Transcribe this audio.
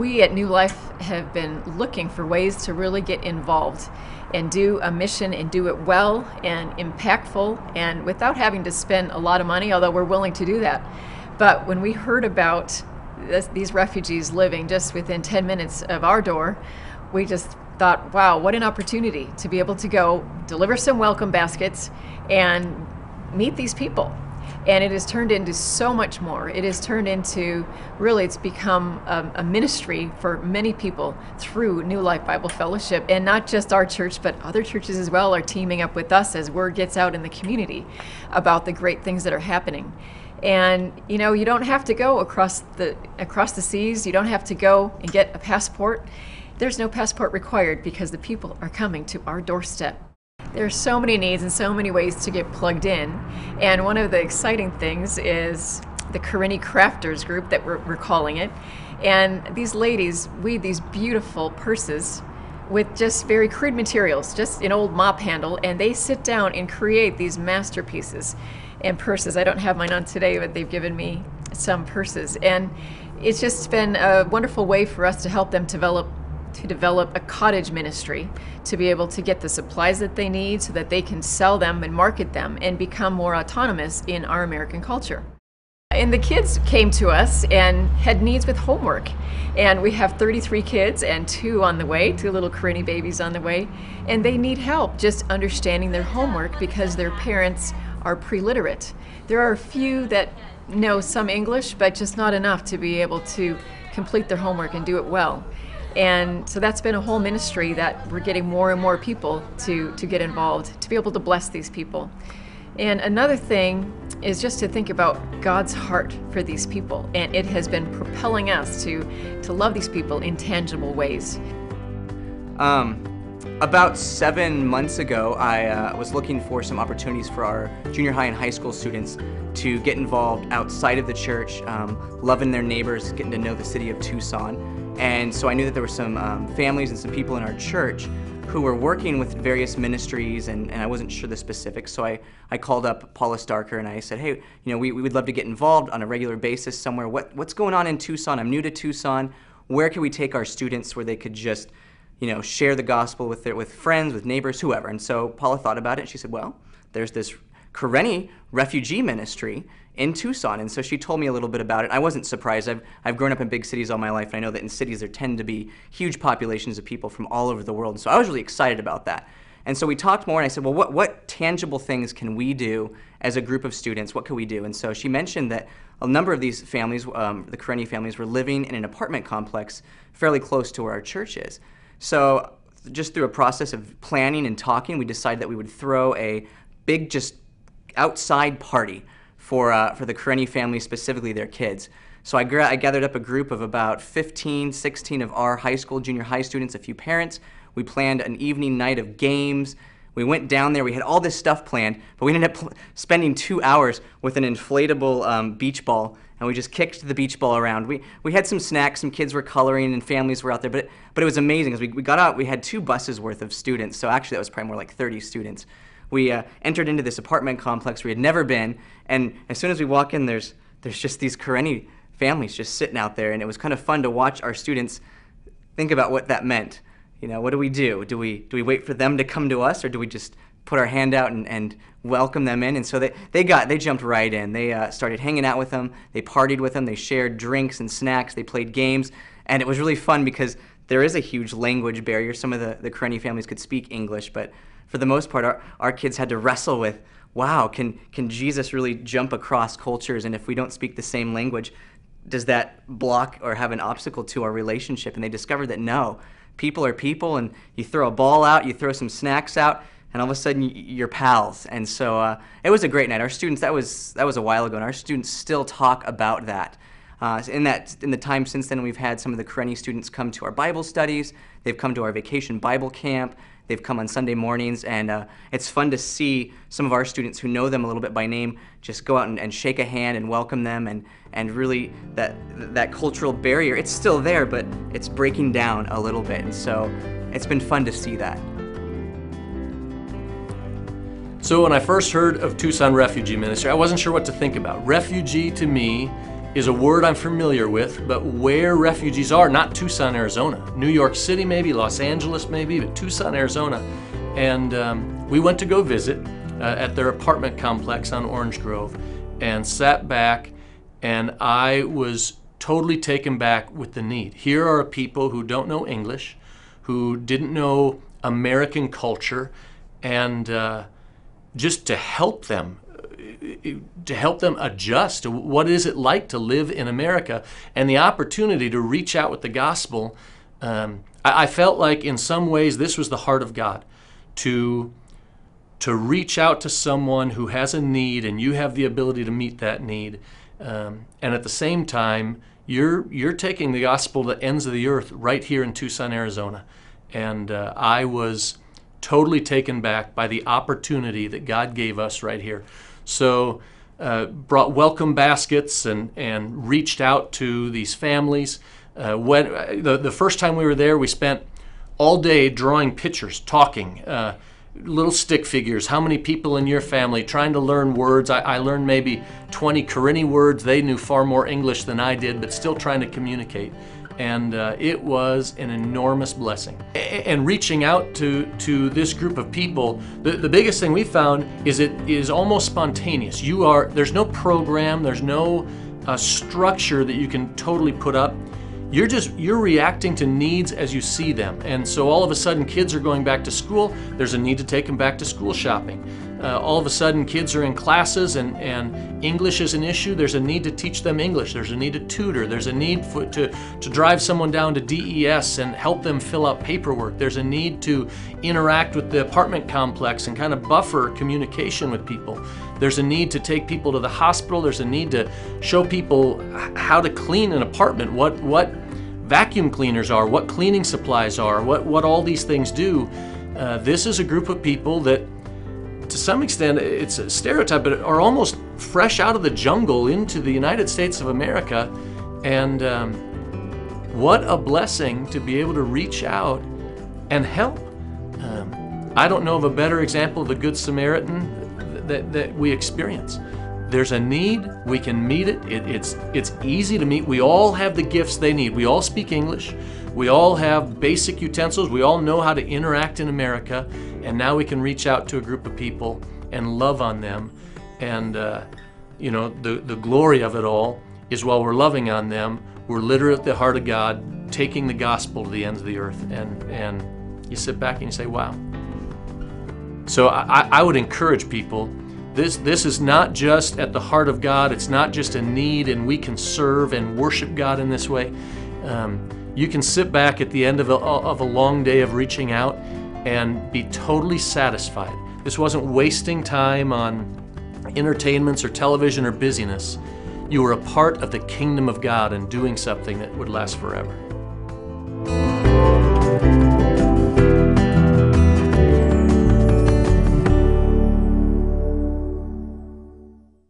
We at New Life have been looking for ways to really get involved and do a mission and do it well and impactful and without having to spend a lot of money, although we're willing to do that. But when we heard about these refugees living just within 10 minutes of our door, we just thought, wow, what an opportunity to be able to go deliver some welcome baskets and meet these people. And it has turned into so much more. It has turned into, really, it's become a ministry for many people through New Life Bible Fellowship. And not just our church, but other churches as well are teaming up with us as word gets out in the community about the great things that are happening. And you know, you don't have to go across the seas. You don't have to go and get a passport. There's no passport required because the people are coming to our doorstep. There's so many needs and so many ways to get plugged in. And one of the exciting things is the Karenni Crafters group that we're calling it. And these ladies weave these beautiful purses with just very crude materials, just an old mop handle, and they sit down and create these masterpieces and purses. I don't have mine on today, but they've given me some purses. And it's just been a wonderful way for us to help them develop a cottage ministry, to be able to get the supplies that they need so that they can sell them and market them and become more autonomous in our American culture. And the kids came to us and had needs with homework. And we have 33 kids and two little Karenni babies on the way. And they need help just understanding their homework because their parents are pre-literate. There are a few that know some English, but just not enough to be able to complete their homework and do it well. And so that's been a whole ministry that we're getting more and more people to get involved, to be able to bless these people. And another thing is just to think about God's heart for these people. And it has been propelling us to love these people in tangible ways. About 7 months ago, I was looking for some opportunities for our junior high and high school students to get involved outside of the church, loving their neighbors, getting to know the city of Tucson. And so I knew that there were some families and some people in our church who were working with various ministries, and I wasn't sure the specifics. So I called up Paula Starker and I said, hey, we would love to get involved on a regular basis somewhere. What's going on in Tucson? I'm new to Tucson. Where can we take our students where they could just share the gospel with friends, with neighbors, whoever? And so Paula thought about it and she said, well, there's this Karenni Refugee ministry in Tucson. And so she told me a little bit about it. I wasn't surprised. I've grown up in big cities all my life, and I know that in cities there tend to be huge populations of people from all over the world. So I was really excited about that. And so we talked more, and I said, well, what tangible things can we do as a group of students? What can we do? And so she mentioned that a number of these families, the Karenni families, were living in an apartment complex fairly close to where our church is. So just through a process of planning and talking, we decided that we would throw a big, just outside party for the Karenni family, specifically their kids. So I gathered up a group of about 15, 16 of our high school, junior high students, a few parents. We planned an evening night of games. We went down there. We had all this stuff planned, but we ended up spending 2 hours with an inflatable beach ball, and we just kicked the beach ball around. We had some snacks. Some kids were coloring, and families were out there, but it was amazing. As we got out, we had 2 buses worth of students, so actually that was probably more like 30 students. We entered into this apartment complex we had never been, and as soon as we walk in, there's just these Karenni families just sitting out there, and it was kind of fun to watch our students think about what that meant. What do we do? Do we wait for them to come to us, or do we just put our hand out and welcome them in? And so they jumped right in. They started hanging out with them. They partied with them. They shared drinks and snacks. They played games, and it was really fun because there is a huge language barrier. Some of the Karenni families could speak English, but for the most part, our kids had to wrestle with, wow, can Jesus really jump across cultures? And if we don't speak the same language, does that block or have an obstacle to our relationship? And they discovered that no, people are people, and you throw a ball out, you throw some snacks out, and all of a sudden you're pals. And so it was a great night. Our students, that was a while ago, and our students still talk about that. In the time since then, we've had some of the Karenni students come to our Bible studies. They've come to our vacation Bible camp. They've come on Sunday mornings, and it's fun to see some of our students who know them a little bit by name just go out and shake a hand and welcome them, and really that cultural barrier, it's still there, but it's breaking down a little bit. And so it's been fun to see that. So when I first heard of Tucson Refugee Ministry, I wasn't sure what to think about. Refugee to me is a word I'm familiar with, but where refugees are, not Tucson, Arizona. New York City maybe, Los Angeles maybe, but Tucson, Arizona. And we went to go visit at their apartment complex on Orange Grove and sat back, and I was totally taken back with the need. Here are people who don't know English, who didn't know American culture, and just to help them adjust to what is it like to live in America, and the opportunity to reach out with the gospel. I felt like in some ways this was the heart of God, to reach out to someone who has a need, and you have the ability to meet that need, and at the same time you're taking the gospel to the ends of the earth right here in Tucson, Arizona. And I was totally taken back by the opportunity that God gave us right here. So brought welcome baskets and reached out to these families. The first time we were there, we spent all day drawing pictures, talking, little stick figures. How many people in your family? Trying to learn words. I learned maybe 20 Karenni words. They knew far more English than I did, but still trying to communicate. And it was an enormous blessing. And reaching out to this group of people, the biggest thing we found is it is almost spontaneous. There's no program, there's no structure that you can totally put up. You're reacting to needs as you see them. And so all of a sudden kids are going back to school, there's a need to take them back to school shopping. All of a sudden kids are in classes and English is an issue, there's a need to teach them English, there's a need to tutor, there's a need to drive someone down to DES and help them fill out paperwork, there's a need to interact with the apartment complex and kind of buffer communication with people. There's a need to take people to the hospital, there's a need to show people how to clean an apartment, what vacuum cleaners are, what cleaning supplies are, what all these things do. This is a group of people that, to some extent, it's a stereotype, but are almost fresh out of the jungle into the United States of America. And what a blessing to be able to reach out and help. I don't know of a better example of the Good Samaritan that we experience. There's a need, we can meet it. It's easy to meet. We all have the gifts they need. We all speak English. We all have basic utensils. We all know how to interact in America. And now we can reach out to a group of people and love on them. And the glory of it all is while we're loving on them, we're literally at the heart of God, taking the gospel to the ends of the earth. And you sit back and you say, wow. So I would encourage people, this is not just at the heart of God, it's not just a need and we can serve and worship God in this way. You can sit back at the end of a long day of reaching out and be totally satisfied. This wasn't wasting time on entertainments or television or busyness. You were a part of the kingdom of God and doing something that would last forever.